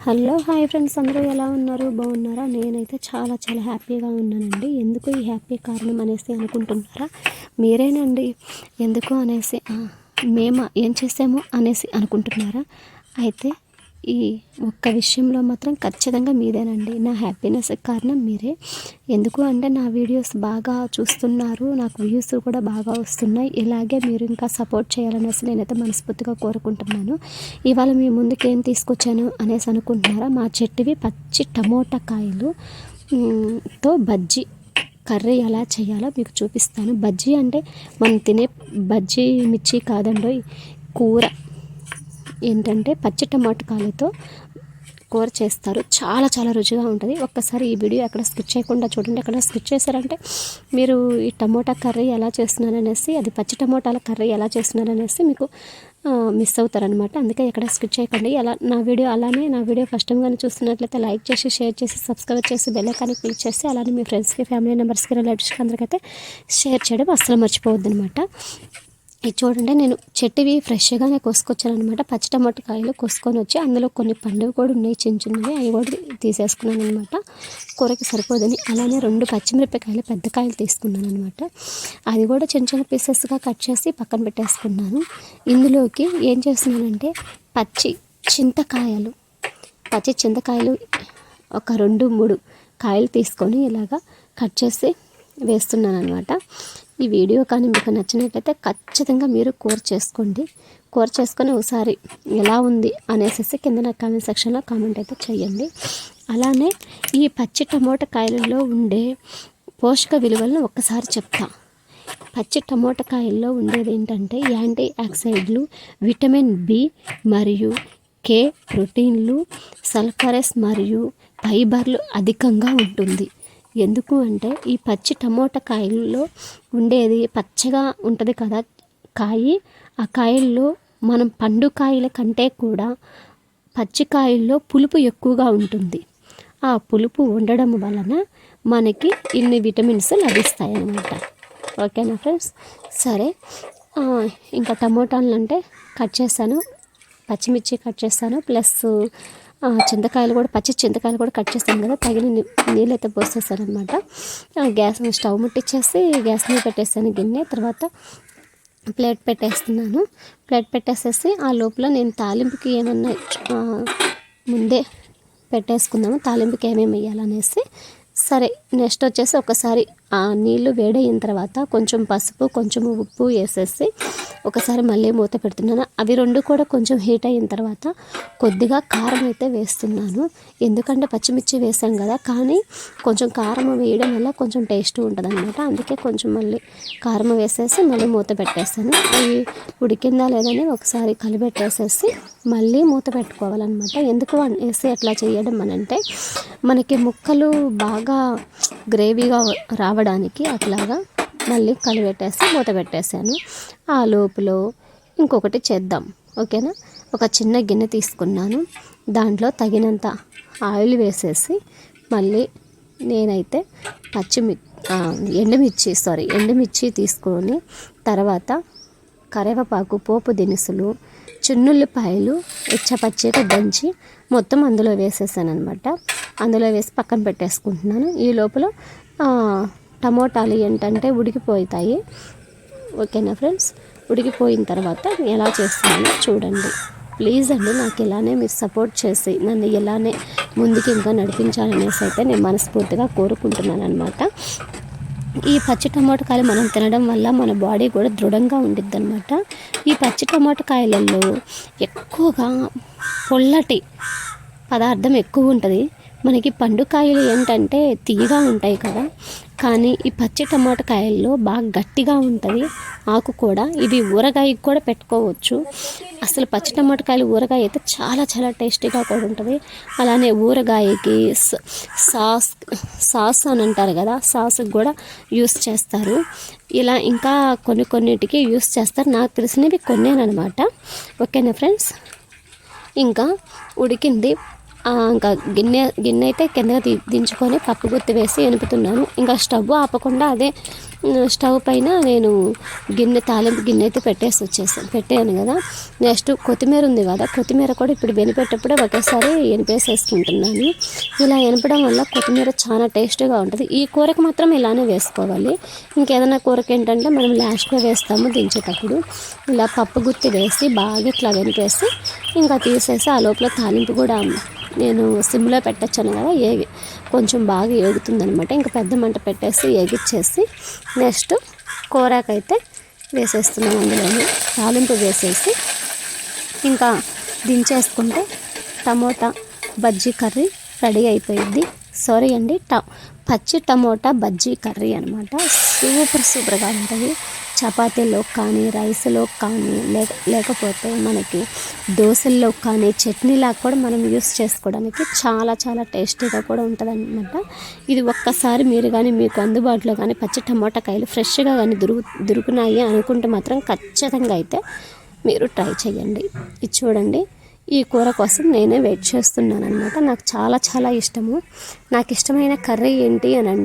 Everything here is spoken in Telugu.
హలో హాయ్ ఫ్రెండ్స్, అందరూ ఎలా ఉన్నారు? బాగున్నారా? నేనైతే చాలా చాలా హ్యాపీగా ఉన్నానండి. ఎందుకు ఈ హ్యాపీ కారణం అనేసి అనుకుంటున్నారా? మీరేనండి. ఎందుకు అనేసి మేము ఏం చేసాము అనేసి అనుకుంటున్నారా? అయితే ఈ ఒక్క విషయంలో మాత్రం ఖచ్చితంగా మీదేనండి. నా హ్యాపీనెస్ కారణం మీరే. ఎందుకు అంటే నా వీడియోస్ బాగా చూస్తున్నారు, నాకు వ్యూస్ కూడా బాగా వస్తున్నాయి. ఇలాగే మీరు ఇంకా సపోర్ట్ చేయాలనేసి నేనైతే మనస్ఫూర్తిగా కోరుకుంటున్నాను. ఇవాళ మీ ముందుకు ఏం తీసుకొచ్చాను అనేసి అనుకుంటున్నారా? మా చెట్టువి పచ్చి టమోటా కాయలు తో బజ్జీ కర్రీ ఎలా చేయాలో మీకు చూపిస్తాను. బజ్జీ అంటే మనం తినే బజ్జీ మిర్చి కాదండి, కూర ఏంటంటే పచ్చి టమాటకాయలతో కూర చేస్తారు. చాలా చాలా రుచిగా ఉంటుంది. ఒక్కసారి ఈ వీడియో ఎక్కడ స్కిప్ చేయకుండా చూడండి. ఎక్కడ స్కిప్ చేశారంటే మీరు ఈ టమోటా కర్రీ ఎలా చేస్తున్నారనేసి, అది పచ్చి టమోటాల కర్రీ ఎలా చేస్తున్నారనేసి మీకు మిస్ అవుతారనమాట. అందుకే ఎక్కడ స్కిప్ చేయకండి. నా వీడియో ఫస్ట్ టైం కానీ చూస్తున్నట్లయితే లైక్ చేసి, షేర్ చేసి, సబ్స్క్రైబ్ చేసి, బెల్ ఐకాన్ని క్లిక్ చేసి, అలానే మీ ఫ్రెండ్స్కి, ఫ్యామిలీ మెంబర్స్కి, రిలేటివ్స్కి అందరికైతే షేర్ చేయడం అస్సలు మర్చిపోవద్దు అనమాట. ఇది చూడండి, నేను చెట్టువి ఫ్రెష్గానే కోసుకొచ్చాను అనమాట. పచ్చి టమాటకాయలు కోసుకొని వచ్చి అందులో కొన్ని పండుగ కూడా ఉన్నాయి, చిన్న చిన్నవి, అవి కూడా తీసేసుకున్నాను అనమాట. కూరకి సరిపోదని. అలానే 2 పచ్చిమిరపకాయలు పెద్ద కాయలు తీసుకున్నాను అనమాట. అది కూడా చిన్న చిన్న పీసెస్గా కట్ చేసి పక్కన పెట్టేసుకున్నాను. ఇందులోకి ఏం చేస్తున్నానంటే పచ్చి చింతకాయలు ఒక 2-3 కాయలు తీసుకొని ఇలాగా కట్ చేసి వేస్తున్నాను అనమాట. ఈ వీడియో కానీ మీకు నచ్చినట్లయితే ఖచ్చితంగా మీరు కూర చేసుకొని ఒకసారి ఎలా ఉంది అనేసి కింద నా కామెంట్ సెక్షన్లో కామెంట్ అయితే చేయండి. అలానే ఈ పచ్చి టమోటా కాయలలో ఉండే పోషక విలువలను ఒక్కసారి చెప్తా. పచ్చి టమోటా కాయల్లో ఉండేది ఏంటంటే యాంటీ ఆక్సిడెంట్లు, విటమిన్ బి మరియు కే, ప్రోటీన్లు, సల్ఫరస్ మరియు ఫైబర్లు అధికంగా ఉంటుంది. ఎందుకు అంటే ఈ పచ్చి టమోటా కాయల్లో ఉండేది పచ్చగా ఉంటుంది కదా కాయి. ఆ కాయల్లో మనం పండు కాయల కంటే కూడా పచ్చి కాయల్లో పులుపు ఎక్కువగా ఉంటుంది. ఆ పులుపు ఉండడం వలన మనకి ఇన్ని విటమిన్స్ లభిస్తాయి అన్నమాట. ఓకేనా ఫ్రెండ్స్? సరే, ఇంకా టమోటాలు అంటే కట్ చేశాను, పచ్చిమిర్చి కట్ చేస్తాను, ప్లస్ చింతకాయలు కూడా, పచ్చి చింతకాయలు కూడా కట్ చేస్తాను కదా, తగిన నీళ్ళు అయితే పోసేసాను అనమాట. గ్యాస్ స్టవ్ ముట్టించేసి గ్యాస్ మీద పెట్టేసాను గిన్నె. తర్వాత ప్లేట్ పెట్టేసేసి ఆ లోపల నేను తాలింపుకి ఏమన్నా ముందే పెట్టేసుకుందాము, తాలింపుకి ఏమేమి వేయాలనేసి. సరే, నెక్స్ట్ వచ్చేసి ఒకసారి ఆ నీళ్ళు వేడయిన తర్వాత కొంచెం పసుపు, కొంచెం ఉప్పు వేసేసి ఒకసారి మళ్ళీ మూత పెడుతున్నాను. అవి 2 కూడా కొంచెం హీట్ అయిన తర్వాత కొద్దిగా కారం అయితే వేస్తున్నాను. ఎందుకంటే పచ్చిమిర్చి వేసాం కదా, కానీ కొంచెం కారం వేయడం వల్ల కొంచెం టేస్ట్ ఉంటుంది అనమాట. అందుకే కొంచెం మళ్ళీ కారం వేసేసి మళ్ళీ మూత పెట్టేస్తాను. అవి ఉడికిందా లేదని ఒకసారి కలిపెట్టేసేసి మళ్ళీ మూత పెట్టుకోవాలన్నమాట. ఎందుకు వేసి అట్లా చేయడం అనంటే మనకి ముక్కలు బాగా గ్రేవీగా రావడానికి అట్లాగా మళ్ళీ కలిపెట్టేసి మూత పెట్టేసాను. ఆ లోపల ఇంకొకటి చేద్దాం. ఓకేనా? ఒక చిన్న గిన్నె తీసుకున్నాను, దాంట్లో తగినంత ఆయిల్ మళ్ళీ నేనైతే ఎండుమిర్చి తీసుకొని, తర్వాత కరివేపాకు, పోపు దినుసులు, చిన్నుల్లిపాయలు పచ్చిగా దంచి మొత్తం అందులో వేసేసాను అనమాట. అందులో వేసి పక్కన పెట్టేసుకుంటున్నాను. ఈ లోపల టమోటాలు ఏంటంటే ఉడికిపోతాయి. ఓకేనా ఫ్రెండ్స్? ఉడికిపోయిన తర్వాత ఎలా చేస్తున్నానో చూడండి. ప్లీజ్ అండి, నాకు ఇలానే మీరు సపోర్ట్ చేసి నన్ను ఇలానే ముందుకు ఇంకా నడిపించాలనేసి అయితే నేను మనస్ఫూర్తిగా కోరుకుంటున్నాను అనమాట. ఈ పచ్చి టమోటకాయలు మనం తినడం వల్ల మన బాడీ కూడా దృఢంగా ఉండిద్ది అనమాట. ఈ పచ్చి టమోటకాయలలో ఎక్కువగా పొల్లటి పదార్థం ఎక్కువ ఉంటుంది. మనకి పండుకాయలు ఏంటంటే తీయగా ఉంటాయి కదా, కానీ ఈ పచ్చి టమాటకాయల్లో బాగా గట్టిగా ఉంటుంది ఆకు కూడా. ఇది ఊరగాయకి కూడా పెట్టుకోవచ్చు. అసలు పచ్చి టమాటకాయలు ఊరగాయ అయితే చాలా చాలా టేస్టీగా కూడా ఉంటుంది. అలానే ఊరగాయకి సాస్ అని అంటారు కదా, సాస్కి కూడా యూస్ చేస్తారు. ఇలా ఇంకా కొన్నిటికి యూస్ చేస్తారు. నాకు తెలిసినవి కొన్నేనమాట. ఓకేనా ఫ్రెండ్స్? ఇంకా ఉడికింది. ఇంకా గిన్నె అయితే కిందగా దించుకొని పప్పు గుత్తి వేసి ఎనుపుతున్నాను. ఇంకా స్టవ్ ఆపకుండా అదే స్టవ్ పైన నేను తాలింపు గిన్నె అయితే పెట్టాను కదా. నెక్స్ట్ కొత్తిమీర ఉంది కదా, కొత్తిమీర కూడా ఇప్పుడు వెనిపేటప్పుడే ఒకేసారి ఎనిపేసేసుకుంటున్నాను. ఇలా ఎనపడం వల్ల కొత్తిమీర చాలా టేస్ట్గా ఉంటుంది. ఈ కూరకు మాత్రం ఇలానే వేసుకోవాలి. ఇంకేదైనా కూరకి ఏంటంటే మనం లాస్ట్లో వేస్తాము దించేటప్పుడు. ఇలా పప్పు గుత్తి వేసి బాగా ఇట్లా వెనిపేసి ఇంకా తీసేసి ఆ లోపల తాలింపు కూడా నేను సిమ్లో పెట్టచ్చాను కదా, కొంచెం బాగా ఏగుతుందనమాట. ఇంకా పెద్ద మంట పెట్టేసి ఏగిచ్చేసి నెక్స్ట్ కూరకైతే వేసేస్తున్నాం. అందులోనే తాలింపు వేసేసి ఇంకా దించేసుకుంటే టమోటా బజ్జీ కర్రీ రెడీ అయిపోయింది. సారీ అండి, పచ్చి టమోటా బజ్జీ కర్రీ అనమాట. సూపర్గా ఉంటుంది. చపాతీలో కానీ, రైస్లో కానీ, లేకపోతే మనకి దోశల్లో కానీ, చట్నీలాగా కూడా మనం యూస్ చేసుకోవడానికి చాలా చాలా టేస్టీగా కూడా ఉంటుంది అనమాట. ఇది ఒక్కసారి మీరు కానీ మీకు అందుబాటులో కానీ పచ్చి టమోటా కాయలు ఫ్రెష్గా కానీ దొరుకున్నాయి అనుకుంటే మాత్రం ఖచ్చితంగా అయితే మీరు ట్రై చేయండి. ఇది చూడండి, ఈ కూర కోసం నేనే వెయిట్ చేస్తున్నాను అనమాట. నాకు చాలా చాలా ఇష్టము. నాకు ఇష్టమైన కర్రీ ఏంటి అని అంటే